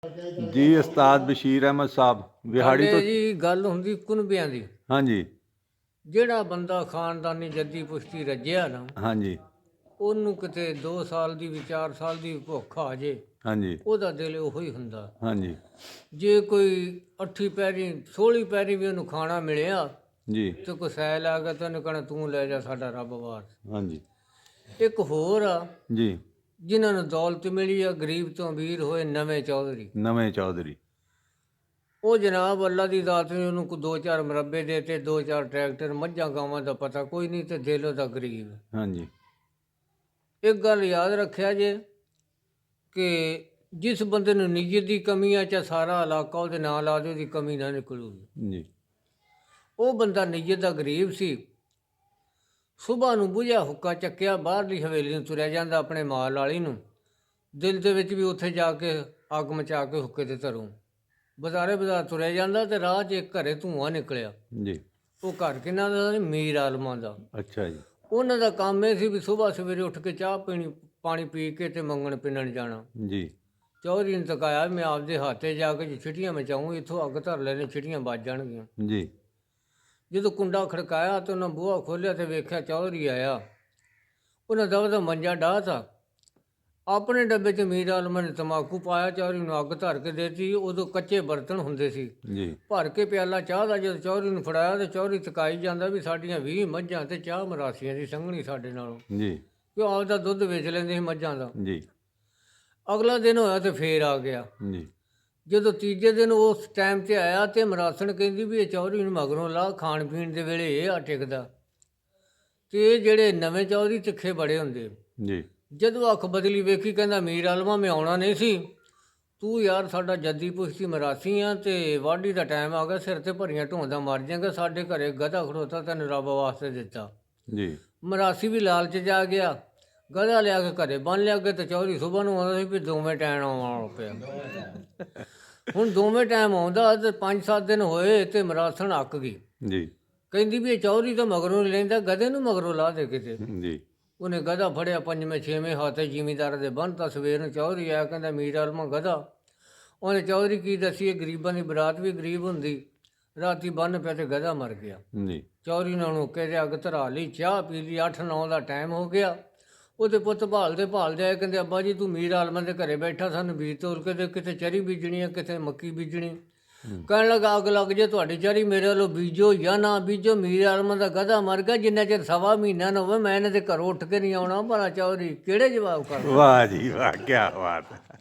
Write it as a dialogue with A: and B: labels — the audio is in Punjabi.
A: ਜੀ ਉਸਤਾਦ ਬਸ਼ੀਰ ਅਹਿਮਦ ਸਾਹਿਬ ਵਿਹਾੜੀ ਤੋਂ।
B: ਜੀ ਗੱਲ ਹੁੰਦੀ ਕੁਨਬਿਆਂ ਦੀ।
A: ਹਾਂਜੀ
B: ਜਿਹੜਾ ਬੰਦਾ ਖਾਨਦਾਨੀ ਜੱਦੀ ਪੁਸ਼ਤੀ ਰੱਜਿਆ ਨਾ,
A: ਹਾਂਜੀ
B: ਉਹਨੂੰ ਕਿਤੇ 2 ਸਾਲ ਦੀ ਵੀ 4 ਸਾਲ ਦੀ ਭੁੱਖ ਆ ਜੇ,
A: ਹਾਂਜੀ
B: ਉਹਦਾ ਦਿਲ ਉਹੋ ਹੀ ਹੁੰਦਾ।
A: ਹਾਂਜੀ
B: ਜੇ ਕੋਈ 8 ਪੈਰੀ 16 ਪੈਰੀ ਵੀ ਉਹਨੂੰ ਖਾਣਾ ਮਿਲਿਆ
A: ਜੀ
B: ਤੇ ਕੋਈ ਸੈਲ ਆ ਗਿਆ ਤਾਂ ਉਹਨੂੰ ਕਹਿਣਾ ਤੂੰ ਲੈ ਜਾ, ਸਾਡਾ ਰੱਬ ਵਾਰ।
A: ਹਾਂਜੀ
B: ਇੱਕ ਹੋਰ ਆ
A: ਜੀ
B: ਜਿਨ੍ਹਾਂ ਨੂੰ ਦੌਲਤ ਮਿਲੀ ਆ, ਗਰੀਬ ਤੋਂ ਅਮੀਰ ਹੋਏ, ਨਵੇਂ ਚੌਧਰੀ।
A: ਨਵੇਂ ਚੌਧਰੀ।
B: ਉਹ ਜਨਾਬ ਅੱਲਾ ਦੀ ਦਾਤ ਨੇ ਉਹਨੂੰ 2-4 ਮੁਰੱਬੇ ਦੇ ਤੇ 2-4 ਟਰੈਕਟਰ, ਮੱਝਾਂ ਗਾਵਾਂ ਦਾ ਪਤਾ ਕੋਈ ਨਹੀਂ, ਤੇ ਦਿਲ ਉਹਦਾ ਗਰੀਬ।
A: ਹਾਂਜੀ
B: ਇੱਕ ਗੱਲ ਯਾਦ ਰੱਖਿਆ ਜੇ ਕਿ ਜਿਸ ਬੰਦੇ ਨੂੰ ਨੀਅਤ ਦੀ ਕਮੀ ਆ, ਚਾਹੇ ਸਾਰਾ ਇਲਾਕਾ ਉਹਦੇ ਨਾਲ ਆ ਜਾਵੇ, ਉਹਦੀ ਕਮੀ ਨਾ ਨਿਕਲੂਗੀ।
A: ਜੀ
B: ਉਹ ਬੰਦਾ ਨੀਅਤ ਦਾ ਗਰੀਬ ਸੀ। ਸੁਬਾਹ ਨੂੰ ਬੁਝਿਆ ਹੁੱਕਾ ਚੱਕਿਆ, ਬਾਹਰਲੀ ਹਵੇਲੀ ਨੂੰ ਤੁਰਿਆ ਜਾਂਦਾ ਆਪਣੇ ਮਾਲ ਵਾਲੀ ਨੂੰ, ਦਿਲ ਦੇ ਵਿੱਚ ਵੀ ਉੱਥੇ ਜਾ ਕੇ ਅੱਗ ਮਚਾ ਕੇ ਹੁੱਕੇ ਤੇ ਧਰੂੰ। ਬਾਜ਼ਾਰੇ ਬਾਜ਼ਾਰ ਤੁਰਿਆ ਜਾਂਦਾ ਤੇ ਰਾਹ 'ਚ ਇੱਕ ਘਰੇ ਧੂੰਆਂ ਨਿਕਲਿਆ।
A: ਜੀ
B: ਉਹ ਘਰ ਕਿਹਨਾਂ ਦਾ ਸੀ? ਮੀਰ ਆਲਮਾਂ ਦਾ।
A: ਅੱਛਾ ਜੀ।
B: ਉਹਨਾਂ ਦਾ ਕੰਮ ਇਹ ਸੀ ਵੀ ਸੁਬਾਹ ਸਵੇਰੇ ਉੱਠ ਕੇ ਚਾਹ ਪੀਣੀ, ਪਾਣੀ ਪੀ ਕੇ ਤੇ ਮੰਗਣ ਪਿੰਨਣ ਜਾਣਾ।
A: ਜੀ
B: ਚੌਧਰੀ ਨੇ ਤਕਾਇਆ, ਮੈਂ ਆਪਦੇ ਹੱਥੇ ਜਾ ਕੇ ਜੇ ਛਿਟੀਆਂ ਮਚਾਊਂ, ਇੱਥੋਂ ਅੱਗ ਧਰ ਲੈਣੇ, ਛਿਟੀਆਂ ਵੱਜ ਜਾਣਗੀਆਂ।
A: ਜੀ
B: ਜਦੋਂ ਕੁੰਡਾ ਖੜਕਾਇਆ ਤਾਂ ਉਹਨਾਂ ਬੂਹਾ ਖੋਲ੍ਹਿਆ ਤੇ ਵੇਖਿਆ ਚੌਧਰੀ ਆਇਆ। ਉਹਨਾਂ ਦਬਦਾ ਮੰਜਾ ਡਾਹ ਤਾ, ਆਪਣੇ ਡੱਬੇ 'ਚ ਮੀਰ ਆਲਮਾਂ ਨੇ ਤੰਬਾਕੂ ਪਾਇਆ, ਚੌਧਰੀ ਨੂੰ ਅੱਗ ਧਰ ਕੇ ਦੇਤੀ। ਉਦੋਂ ਕੱਚੇ ਬਰਤਨ ਹੁੰਦੇ ਸੀ,
A: ਜੀ
B: ਭਰ ਕੇ ਪਿਆਲਾ ਚਾਹ ਦਾ ਜਦੋਂ ਚੌਧਰੀ ਨੂੰ ਫੜਾਇਆ ਤੇ ਚੌਧਰੀ ਤਕਾਈ ਜਾਂਦਾ ਵੀ ਸਾਡੀਆਂ 20 ਮੱਝਾਂ ਤੇ ਚਾਹ ਮਰਾਸੀਆਂ ਦੀ ਸੰਘਣੀ ਸਾਡੇ ਨਾਲੋਂ,
A: ਜੀ
B: ਕਿ ਆਪਦਾ ਦੁੱਧ ਵੇਚ ਲੈਂਦੇ ਸੀ ਮੱਝਾਂ ਦਾ।
A: ਜੀ
B: ਅਗਲਾ ਦਿਨ ਹੋਇਆ ਤੇ ਫੇਰ ਆ ਗਿਆ।
A: ਜੀ
B: ਜਦੋਂ ਤੀਜੇ ਦਿਨ ਉਸ ਟਾਈਮ 'ਤੇ ਆਇਆ ਤੇ ਮਰਾਸਣ ਕਹਿੰਦੀ ਵੀ ਇਹ ਚੌਧਰੀ ਨੂੰ ਮਗਰੋਂ ਲਾ, ਖਾਣ ਪੀਣ ਦੇ ਵੇਲੇ ਇਹ ਆ ਟਿਕਦਾ। ਤੇ ਇਹ ਜਿਹੜੇ ਨਵੇਂ ਚੌਧਰੀ ਤਿੱਖੇ ਬੜੇ ਹੁੰਦੇ।
A: ਜੀ
B: ਜਦੋਂ ਅੱਖ ਬਦਲੀ ਵੇਖੀ, ਕਹਿੰਦਾ ਮੀਰ ਆਲਮਾ ਮੈਂ ਆਉਣਾ ਨਹੀਂ ਸੀ, ਤੂੰ ਯਾਰ ਸਾਡਾ ਜੱਦੀ ਪੁਸ਼ਤੀ ਮਰਾਸੀ ਆ ਤੇ ਵਾਢੀ ਦਾ ਟਾਈਮ ਆ ਗਿਆ, ਸਿਰ ਤੇ ਭਰੀਆਂ ਢੋਂਦਾ ਮਰ ਜਾਏਗਾ, ਸਾਡੇ ਘਰੇ ਗਧਾ ਖੜੋਤਾ ਤੈਨੂੰ ਰੱਬ ਵਾਸਤੇ ਦਿੱਤਾ।
A: ਜੀ
B: ਮਰਾਸੀ ਵੀ ਲਾਲਚ ਜਾ ਗਿਆ, ਗਧਾ ਲਿਆ ਕੇ ਘਰੇ ਬੰਨ੍ਹ ਲਿਆ ਗਿਆ। ਤੇ ਚੌਧਰੀ ਸੁਬਾਹ ਨੂੰ ਆਉਂਦਾ ਸੀ ਵੀ ਦੋਵੇਂ ਟਾਈਮ ਆਉਣ ਪਿਆ। ਹੁਣ ਦੋਵੇਂ ਟਾਈਮ ਆਉਂਦਾ ਤੇ 5-7 ਦਿਨ ਹੋਏ ਤੇ ਮਰਾਸਣ ਅੱਕ ਗਈ।
A: ਜੀ
B: ਕਹਿੰਦੀ ਵੀ ਇਹ ਚੌਧਰੀ ਤਾਂ ਮਗਰੋਂ ਨਹੀਂ ਲੈਂਦਾ, ਗਧੇ ਨੂੰ ਮਗਰੋਂ ਲਾ ਦੇ ਕਿਤੇ।
A: ਜੀ
B: ਉਹਨੇ ਗਧਾ ਫੜਿਆ, 5ਵੇਂ-6ਵੇਂ ਹੱਥੇ ਜ਼ਿਮੀਂਦਾਰ ਦੇ ਬੰਨ੍ਹਤਾ। ਸਵੇਰ ਨੂੰ ਚੌਧਰੀ ਆਇਆ, ਕਹਿੰਦਾ ਮੀਰ ਆਲਮਾ ਗਧਾ। ਉਹਨੇ ਚੌਧਰੀ ਕੀ ਦੱਸੀਏ, ਗਰੀਬਾਂ ਦੀ ਬਰਾਤ ਵੀ ਗਰੀਬ ਹੁੰਦੀ। ਰਾਤੀ ਬੰਨ੍ਹ ਪਿਆ ਤੇ ਗਧਾ ਮਰ ਗਿਆ।
A: ਜੀ
B: ਚੌਧਰੀ ਨੇ ਉਹਨੂੰ ਕਹਿੰਦੇ ਅੱਗ ਧਰਾ ਲਈ, ਚਾਹ ਪੀ ਲਈ, 8-9 ਦਾ ਟਾਈਮ ਹੋ ਗਿਆ। ਉਹਦੇ ਪੁੱਤ ਭਾਲਦੇ ਆਏ, ਕਹਿੰਦੇ ਅੱਬਾ ਜੀ ਤੂੰ ਮੀਰ ਆਲਮਾਂ ਦੇ ਘਰੇ ਬੈਠਾ, ਸਾਨੂੰ ਬੀਜ ਤੋਲ ਕੇ ਦੇ, ਕਿਤੇ ਚਰੀ ਬੀਜਣੀ ਆ, ਕਿਤੇ ਮੱਕੀ ਬੀਜਣੀ। ਕਹਿਣ ਲੱਗਾ ਅੱਗ ਲੱਗ ਜੇ ਤੁਹਾਡੀ ਚਰੀ, ਮੇਰੇ ਵੱਲੋਂ ਬੀਜੋ ਜਾਂ ਨਾ ਬੀਜੋ, ਮੀਰ ਆਲਮਾਂ ਦਾ ਗਧਾ ਮਰ ਗਿਆ। ਜਿੰਨਾ ਚਿਰ 1.25 ਮਹੀਨਾ ਨਾ ਹੋਵੇ ਮੈਂ ਇਹਨਾਂ ਦੇ ਘਰੋਂ ਉੱਠ ਕੇ ਨਹੀਂ ਆਉਣਾ। ਭਲਾ ਚੌਧਰੀ ਕਿਹੜੇ ਜਵਾਬ ਕਰ।
A: ਵਾਹ ਜੀ ਵਾਹ, ਕੀ ਬਾਤ ਹੈ।